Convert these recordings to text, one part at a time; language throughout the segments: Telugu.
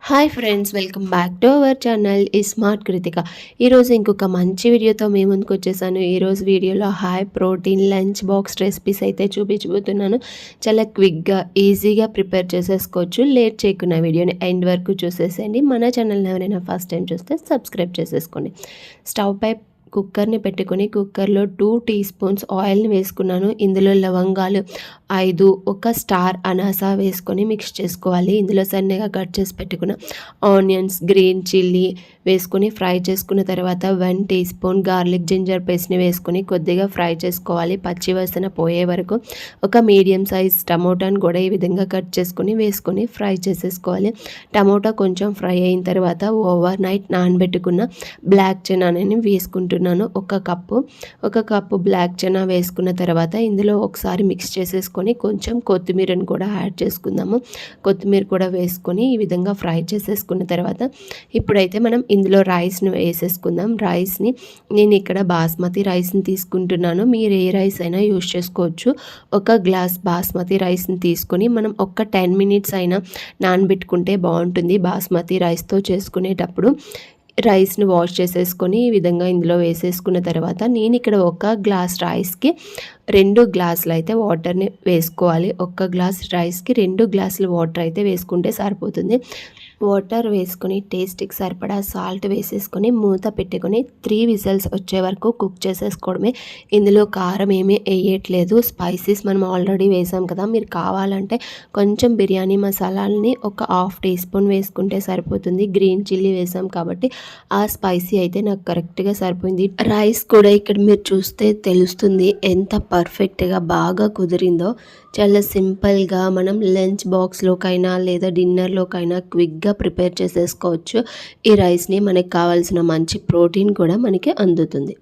Hi friends, welcome back to our channel smart Krittika. ఈరోజు ఇంకొక మంచి వీడియోతో మీ ముందుకు వచ్చేసాను. ఈరోజు వీడియోలో high protein lunch box recipes అయితే చూపించబోతున్నాను. చాలా క్విక్గా ఈజీగా ప్రిపేర్ చేసేసుకోవచ్చు. లేట్ చేయకుండా వీడియోని ఎండ్ వరకు చూసేసేయండి. మన ఛానల్ని ఎవరైనా ఫస్ట్ టైం చూస్తే సబ్స్క్రైబ్ చేసేసుకోండి. స్టవ్ పై కుక్కర్ని పెట్టుకొని కుక్కర్లో 2 టీ స్పూన్స్ ఆయిల్ని వేసుకున్నాను. ఇందులో లవంగాలు 5, ఒక స్టార్ అనాస వేసుకొని మిక్స్ చేసుకోవాలి. ఇందులో సన్నగా కట్ చేసి పెట్టుకున్న ఆనియన్స్, గ్రీన్ చిల్లీ వేసుకొని ఫ్రై చేసుకున్న తర్వాత 1 టీ స్పూన్ గార్లిక్ జింజర్ పేస్ట్ని వేసుకొని కొద్దిగా ఫ్రై చేసుకోవాలి. పచ్చి వాసన పోయే వరకు. ఒక మీడియం సైజ్ టమోటాని కూడా ఈ విధంగా కట్ చేసుకొని వేసుకొని ఫ్రై చేసేసుకోవాలి. టమోటా కొంచెం ఫ్రై అయిన తర్వాత ఓవర్ నైట్ నానబెట్టుకున్న బ్లాక్ చనాని వేసుకుంటున్నాను. ఒక కప్పు బ్లాక్ చనా వేసుకున్న తర్వాత ఇందులో ఒకసారి మిక్స్ చేసేసుకొని కొంచెం కొత్తిమీరని కూడా యాడ్ చేసుకుందాము. కొత్తిమీర కూడా వేసుకొని ఈ విధంగా ఫ్రై చేసేసుకున్న తర్వాత ఇప్పుడైతే మనం ఇందులో రైస్ని వేసేసుకుందాం. రైస్ని నేను ఇక్కడ బాస్మతి రైస్ని తీసుకుంటున్నాను. మీరు ఏ రైస్ అయినా యూజ్ చేసుకోవచ్చు. ఒక గ్లాస్ బాస్మతి రైస్ని తీసుకొని మనం ఒక 10 మినిట్స్ అయినా నానబెట్టుకుంటే బాగుంటుంది. బాస్మతి రైస్తో చేసుకునేటప్పుడు రైస్ని వాష్ చేసేసుకొని ఈ విధంగా ఇందులో వేసేసుకున్న తర్వాత నేను ఇక్కడ ఒక గ్లాస్ రైస్కి 2 గ్లాసులు అయితే వాటర్ని వేసుకోవాలి. ఒక గ్లాస్ రైస్కి 2 గ్లాసులు వాటర్ అయితే వేసుకుంటే సరిపోతుంది. వాటర్ వేసుకొని టేస్ట్కి సరిపడా సాల్ట్ వేసేసుకొని మూత పెట్టుకొని 3 విజిల్స్ వచ్చే వరకు కుక్ చేసేసుకోవడమే. ఇందులో కారం ఏమీ వేయట్లేదు. స్పైసెస్ మనం ఆల్రెడీ వేసాం కదా. మీరు కావాలంటే కొంచెం బిర్యానీ మసాలాలని ఒక 1/2 టీ స్పూన్ వేసుకుంటే సరిపోతుంది. గ్రీన్ చిల్లీ వేసాం కాబట్టి ఆ స్పైసీ అయితే నాకు కరెక్ట్గా సరిపోయింది. రైస్ కూడా ఇక్కడ మీరు చూస్తే తెలుస్తుంది ఎంత పర్ఫెక్ట్గా బాగా కుదిరిందో. చాలా సింపుల్గా మనం లంచ్ బాక్స్లోకైనా లేదా డిన్నర్లోకైనా క్విక్గా ప్రిపేర్ చేసేసుకోవచ్చు. ఈ రైస్ని మనకి కావాల్సిన మంచి ప్రోటీన్ కూడా మనకి అందుతుంది.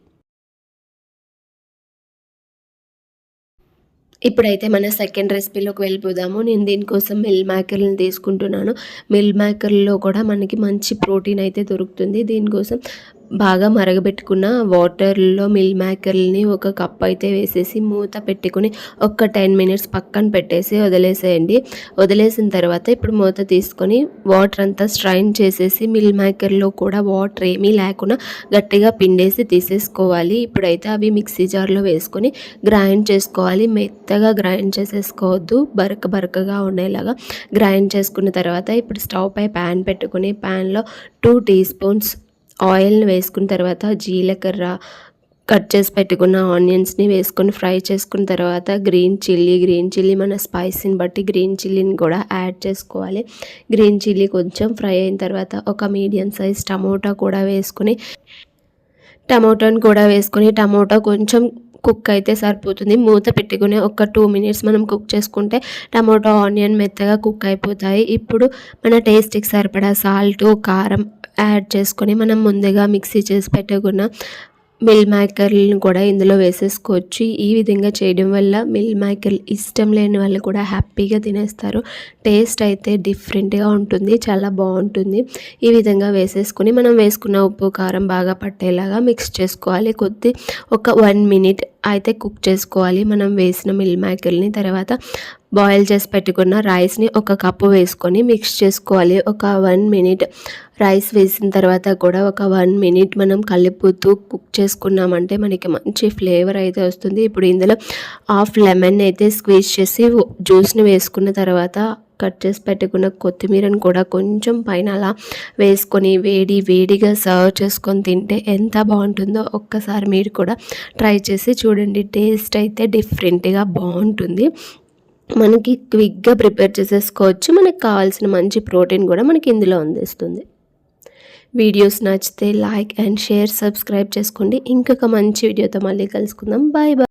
ఇప్పుడైతే మన సెకండ్ రెసిపీలోకి వెళ్ళిపోదాము. నేను దీనికోసం మిల్ మేకర్ని తీసుకుంటున్నాను. మిల్ మేకర్లో కూడా మనకి మంచి ప్రోటీన్ అయితే దొరుకుతుంది. దీనికోసం బాగా మరగబెట్టుకున్న వాటర్లో మిల్ మేకర్ని ఒక కప్ అయితే వేసేసి మూత పెట్టుకుని ఒక 10 మినిట్స్ పక్కన పెట్టేసి వదిలేసేయండి. వదిలేసిన తర్వాత ఇప్పుడు మూత తీసుకొని వాటర్ అంతా స్ట్రైన్ చేసేసి మిల్ మేకర్లో కూడా వాటర్ ఏమీ లేకుండా గట్టిగా పిండేసి తీసేసుకోవాలి. ఇప్పుడైతే అవి మిక్సీ జార్లో వేసుకొని గ్రైండ్ చేసుకోవాలి. మెత్తగా గ్రైండ్ చేసేసుకోవద్దు, బరకగా ఉండేలాగా గ్రైండ్ చేసుకున్న తర్వాత ఇప్పుడు స్టవ్ పై ప్యాన్ పెట్టుకుని ప్యాన్లో 2 టీ స్పూన్స్ ఆయిల్ని వేసుకున్న తర్వాత జీలకర్ర, కట్ చేసి పెట్టుకున్న ఆనియన్స్ని వేసుకొని ఫ్రై చేసుకున్న తర్వాత గ్రీన్ చిల్లీ మన స్పైసీని బట్టి గ్రీన్ చిల్లీని కూడా యాడ్ చేసుకోవాలి. గ్రీన్ చిల్లీ కొంచెం ఫ్రై అయిన తర్వాత ఒక మీడియం సైజ్ టమోటా కూడా వేసుకొని టమోటా కొంచెం కుక్ అయితే సరిపోతుంది. మూత పెట్టుకుని ఒక 2 మినిట్స్ మనం కుక్ చేసుకుంటే టమోటా, ఆనియన్ మెత్తగా కుక్ అయిపోతాయి. ఇప్పుడు మన టేస్ట్కి సరిపడా సాల్ట్, కారం యాడ్ చేసుకొని మనం ముందుగా మిక్సీ చేసి పెట్టుకున్న మిల్ మేకర్లను కూడా ఇందులో వేసేసుకోవచ్చు. ఈ విధంగా చేయడం వల్ల మిల్ మేకర్లు ఇష్టం లేని వాళ్ళు కూడా హ్యాపీగా తినేస్తారు. టేస్ట్ అయితే డిఫరెంట్గా ఉంటుంది, చాలా బాగుంటుంది. ఈ విధంగా వేసేసుకొని మనం వేసుకున్న ఉప్పు, కారం బాగా పట్టేలాగా మిక్స్ చేసుకోవాలి. ఒక 1 మినిట్ అయితే కుక్ చేసుకోవాలి మనం వేసిన మిల్ మేకర్ని. తర్వాత బాయిల్ చేసి పెట్టుకున్న రైస్ని ఒక కప్పు వేసుకొని మిక్స్ చేసుకోవాలి. ఒక 1 మినిట్ రైస్ వేసిన తర్వాత కూడా ఒక 1 మినిట్ మనం కలుపుతూ కుక్ చేసుకున్నామంటే మనకి మంచి ఫ్లేవర్ అయితే వస్తుంది. ఇప్పుడు ఇందులో హాఫ్ లెమన్ అయితే స్క్వీజ్ చేసి జ్యూస్ని వేసుకున్న తర్వాత కట్ చేసి పెట్టుకున్న కొత్తిమీరని కూడా కొంచెం పైన అలా వేసుకొని వేడిగా సర్వ్ చేసుకొని తింటే ఎంత బాగుంటుందో ఒక్కసారి మీరు కూడా ట్రై చేసి చూడండి. టేస్ట్ అయితే డిఫరెంట్గా బాగుంటుంది. మనకి క్విక్గా ప్రిపేర్ చేసేసుకోవచ్చు. మనకి కావాల్సిన మంచి ప్రోటీన్ కూడా మనకి ఇందులో అందిస్తుంది. వీడియోస్ నచ్చితే లైక్ అండ్ షేర్, సబ్స్క్రైబ్ చేసుకోండి. ఇంకొక మంచి వీడియోతో మళ్ళీ కలుసుకుందాం. బాయ్.